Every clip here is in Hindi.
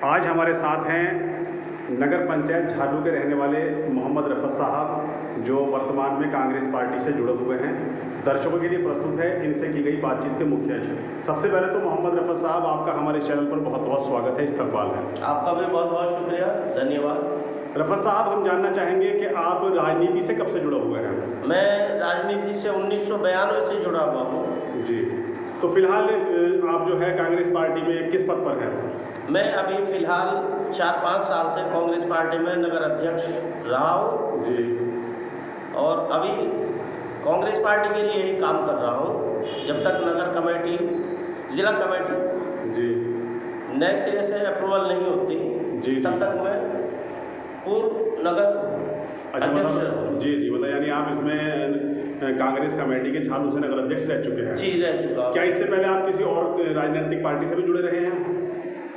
आज हमारे साथ हैं नगर पंचायत झालू के रहने वाले मोहम्मद रफ़त साहब, जो वर्तमान में कांग्रेस पार्टी से जुड़े हुए हैं। दर्शकों के लिए प्रस्तुत है इनसे की गई बातचीत के मुख्य अंश। सबसे पहले तो मोहम्मद रफ़त साहब, आपका हमारे चैनल पर बहुत बहुत स्वागत है, इस्तकबाल है। आपका भी बहुत बहुत शुक्रिया, धन्यवाद। रफ़त साहब, हम जानना चाहेंगे कि आप राजनीति से कब से जुड़े हुए हैं? मैं राजनीति से 1992 से जुड़ा हुआ हूँ। जी, तो फिलहाल आप जो है कांग्रेस पार्टी में किस पद पर हैं? मैं अभी फ़िलहाल 4-5 साल से कांग्रेस पार्टी में नगर अध्यक्ष रहा हूँ जी, और अभी कांग्रेस पार्टी के लिए ही काम कर रहा हूँ। जब तक नगर कमेटी, ज़िला कमेटी जी, नए सिरे से अप्रूवल नहीं होती जी, तब तक मैं पूर्व नगर अध्यक्ष हूँ। जी जी, मतलब यानी आप इसमें कांग्रेस कमेटी के झालू से नगर अध्यक्ष रह चुके हैं? जी, रह चुका हूँ। क्या इससे पहले आप किसी और राजनीतिक पार्टी से भी जुड़े रहे हैं?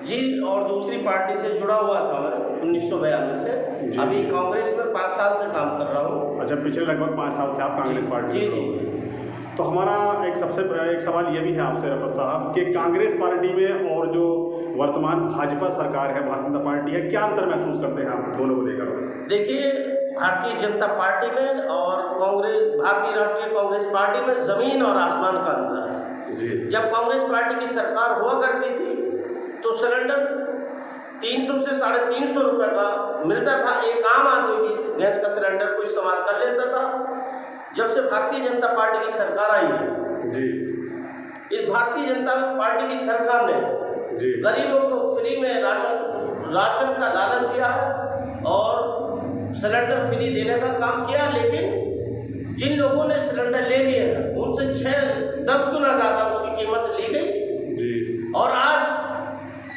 जी, और दूसरी पार्टी से जुड़ा हुआ था मैं 1992 से। अभी कांग्रेस में 5 साल से काम कर रहा हूँ। अच्छा, पिछले लगभग 5 साल से आप कांग्रेस पार्टी जी में जी। हैं। तो हमारा एक सवाल ये भी है आपसे रफ़त साहब कि कांग्रेस पार्टी में और जो वर्तमान भाजपा सरकार है, भारतीय जनता पार्टी है, क्या अंतर महसूस करते हैं आप दोनों को लेकर? देखिए, भारतीय जनता पार्टी में और भारतीय राष्ट्रीय कांग्रेस पार्टी में ज़मीन और आसमान का अंतर है। जी, जब कांग्रेस पार्टी की सरकार हुआ करती थी तो सिलेंडर 300 से 350 रुपये का मिलता था। एक आम आदमी भी गैस का सिलेंडर को इस्तेमाल कर लेता था। जब से भारतीय जनता पार्टी की सरकार आई है, जी, इस भारतीय जनता पार्टी की सरकार ने जी, गरीबों को फ्री में राशन का लालच दिया है और सिलेंडर फ्री देने का काम किया। लेकिन जिन लोगों ने सिलेंडर ले लिए हैं उनसे 6-10 गुना ज़्यादा उसकी कीमत ली गई। जी, और आज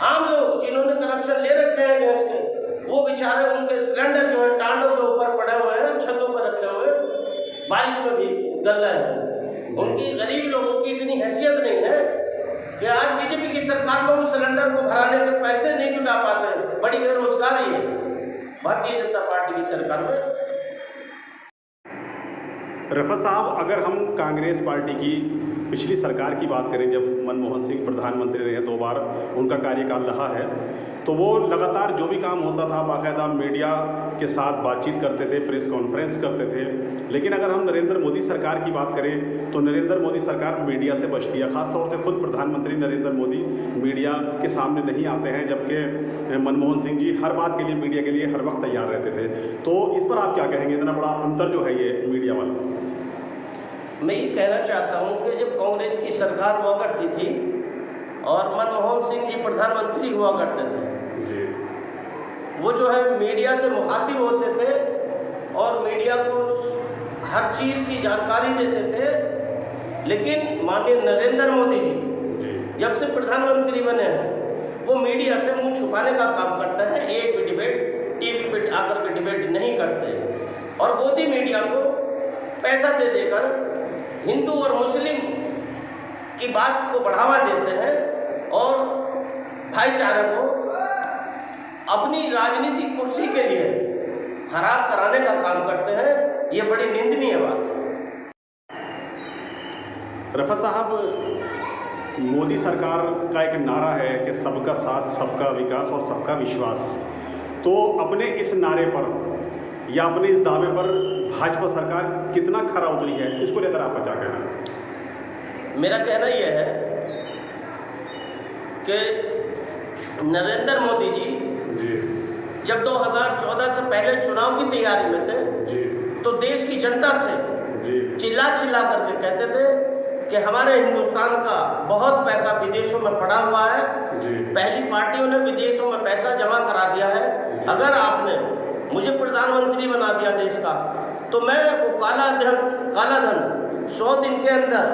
आम लोग जिन्होंने कनेक्शन ले रखे हैं गैस के, वो बेचारे उनके सिलेंडर जो है टांडों के ऊपर पड़े हुए हैं, छतों पर रखे हुए, बारिश में भी गल रहे हैं। उनकी गरीब लोगों की इतनी हैसियत नहीं है कि आज बीजेपी की सरकार में उस सिलेंडर को भराने के पैसे नहीं जुटा पाते हैं। बड़ी बेरोजगारी है भारतीय जनता पार्टी की सरकार में। रफ़त साहब, अगर हम कांग्रेस पार्टी की पिछली सरकार की बात करें, जब मनमोहन सिंह प्रधानमंत्री रहे, 2 बार उनका कार्यकाल रहा है, तो वो लगातार जो भी काम होता था बाकायदा मीडिया के साथ बातचीत करते थे, प्रेस कॉन्फ्रेंस करते थे। लेकिन अगर हम नरेंद्र मोदी सरकार की बात करें तो नरेंद्र मोदी सरकार मीडिया से बचती है। ख़ासतौर से खुद प्रधानमंत्री नरेंद्र मोदी मीडिया के सामने नहीं आते हैं, जबकि मनमोहन सिंह जी हर बात के लिए मीडिया के लिए हर वक्त तैयार रहते थे। तो इस पर आप क्या कहेंगे, इतना बड़ा अंतर जो है ये मीडिया वाला? मैं ये कहना चाहता हूँ कि जब कांग्रेस की सरकार हुआ करती थी और मनमोहन सिंह जी प्रधानमंत्री हुआ करते थे, जी, वो जो है मीडिया से मुखातिब होते थे और मीडिया को हर चीज़ की जानकारी देते थे। लेकिन माननीय नरेंद्र मोदी जी जब से प्रधानमंत्री बने हैं, वो मीडिया से मुंह छुपाने का काम करते हैं। एक भी डिबेट टीवी पे आकर के डिबेट नहीं करते और मोदी मीडिया को पैसा दे देकर हिंदू और मुस्लिम की बात को बढ़ावा देते हैं और भाईचारे को अपनी राजनीतिक कुर्सी के लिए खराब कराने का काम करते हैं। ये बड़ी निंदनीय बात है। रफ़त साहब, मोदी सरकार का एक नारा है कि सबका साथ, सबका विकास और सबका विश्वास। तो अपने इस नारे पर या अपने इस दावे पर भाजपा सरकार कितना खरा उतरी है, इसको लेकर आपका क्या कहना है? मेरा कहना यह है कि नरेंद्र मोदी जी जब 2014 से पहले चुनाव की तैयारी में थे जी, तो देश की जनता से चिल्ला करके कहते थे कि हमारे हिंदुस्तान का बहुत पैसा विदेशों में पड़ा हुआ है। पहली पार्टियों ने विदेशों में पैसा जमा करा दिया है। अगर आपने मुझे प्रधानमंत्री बना दिया देश का, तो मैं वो काला धन 100 दिन के अंदर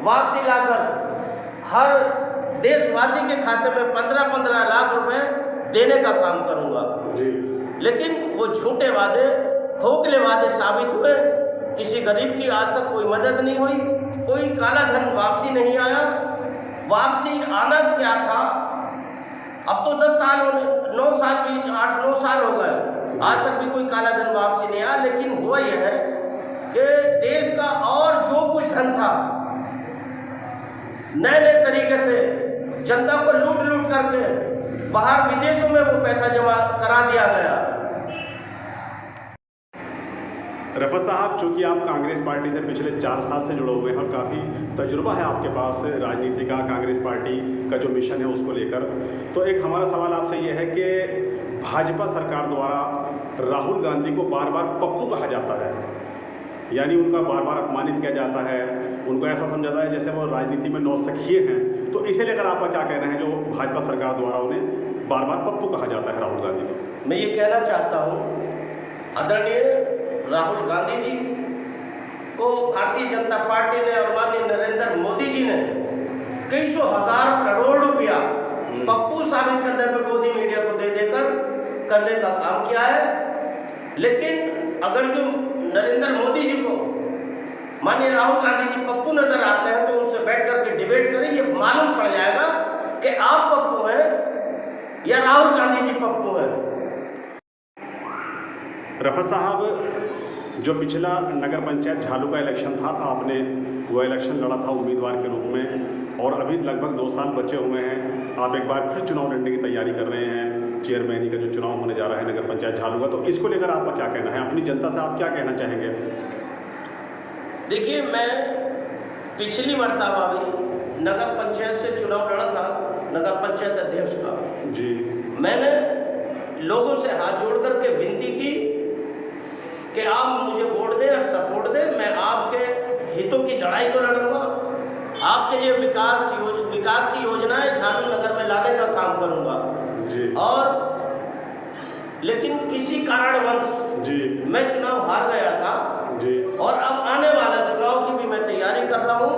वापसी लाकर हर देशवासी के खाते में 15-15 लाख रुपए देने का काम करूंगा। लेकिन वो झूठे वादे, खोखले वादे साबित हुए। किसी गरीब की आज तक कोई मदद नहीं हुई, कोई काला धन वापसी नहीं आया। वापसी आना क्या था, अब तो 10 साल 9 साल भी 8-9 साल हो गए, आज तक भी कोई काला धन वापसी नहीं आया। लेकिन हुआ यह है कि देश का और जो कुछ धन था नए तरीके से जनता को लूट करके बाहर विदेशों में वो पैसा जमा करा दिया गया। रफत साहब, चूंकि आप कांग्रेस पार्टी से पिछले 4 साल से जुड़े हुए हैं और काफ़ी तजुर्बा है आपके पास राजनीति का, कांग्रेस पार्टी का जो मिशन है उसको लेकर, तो एक हमारा सवाल आपसे ये है कि भाजपा सरकार द्वारा राहुल गांधी को बार बार पप्पू कहा जाता है, यानी उनका बार बार अपमानित किया जाता है, उनको ऐसा समझाता है जैसे वो राजनीति में नौसिखिए हैं। तो इसे लेकर आपका क्या कहना है जो भाजपा सरकार द्वारा उन्हें बार बार पप्पू कहा जाता है राहुल गांधी को? मैं ये कहना चाहता हूँ, आदरणीय राहुल गांधी जी को भारतीय जनता पार्टी ने और माननीय नरेंद्र मोदी जी ने कई सौ हजार करोड़ रुपया पप्पू साबित करने पर मोदी मीडिया को दे देकर करने का काम किया है। लेकिन अगर जो नरेंद्र मोदी जी को माननीय राहुल गांधी जी पप्पू नजर आते हैं तो उनसे बैठ करके डिबेट करें, ये मालूम पड़ जाएगा कि आप पप्पू हैं या राहुल गांधी जी पप्पू हैं। रफत साहब, जो पिछला नगर पंचायत झालू का इलेक्शन था, आपने वो इलेक्शन लड़ा था उम्मीदवार के रूप में और अभी लगभग 2 साल बचे हुए हैं। आप एक बार फिर चुनाव लड़ने की तैयारी कर रहे हैं, चेयरमैनी का जो चुनाव होने जा रहा है नगर पंचायत झालू का, तो इसको लेकर आपका क्या कहना है? अपनी जनता से आप क्या कहना चाहेंगे? देखिए, मैं पिछली मरतबा भी नगर पंचायत से चुनाव लड़ा था, नगर पंचायत अध्यक्ष का जी। मैंने लोगों से हाथ जोड़ करके विनती की कि आप मुझे वोट दें और सपोर्ट दें, मैं आपके हितों की लड़ाई को लड़ूंगा, आपके लिए विकास की योजनाएं झालू नगर में लाने का काम करूंगा जी। और लेकिन किसी कारणवश जी मैं चुनाव हार गया था जी। और अब आने वाला चुनाव की भी मैं तैयारी कर रहा हूँ।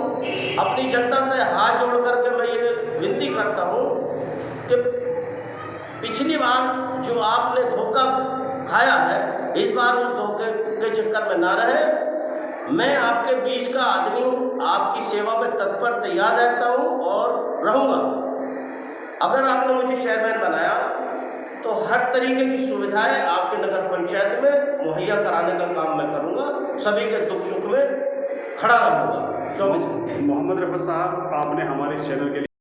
अपनी जनता से हाथ जोड़ करके मैं ये विनती करता हूँ कि पिछली बार जो आपने धोखा खाया है, इस बार उस धोखे के चक्कर में ना रहे। मैं आपके बीच का आदमी हूँ, आपकी सेवा में तत्पर तैयार रहता हूँ और रहूँगा। अगर आपने मुझे चेयरमैन बनाया तो हर तरीके की सुविधाएं आपके नगर पंचायत में मुहैया कराने का काम मैं करूँगा, सभी के दुख सुख में खड़ा रहूँगा 24 घंटे। मोहम्मद रफत साहब, आपने हमारे इस चैनल के लिए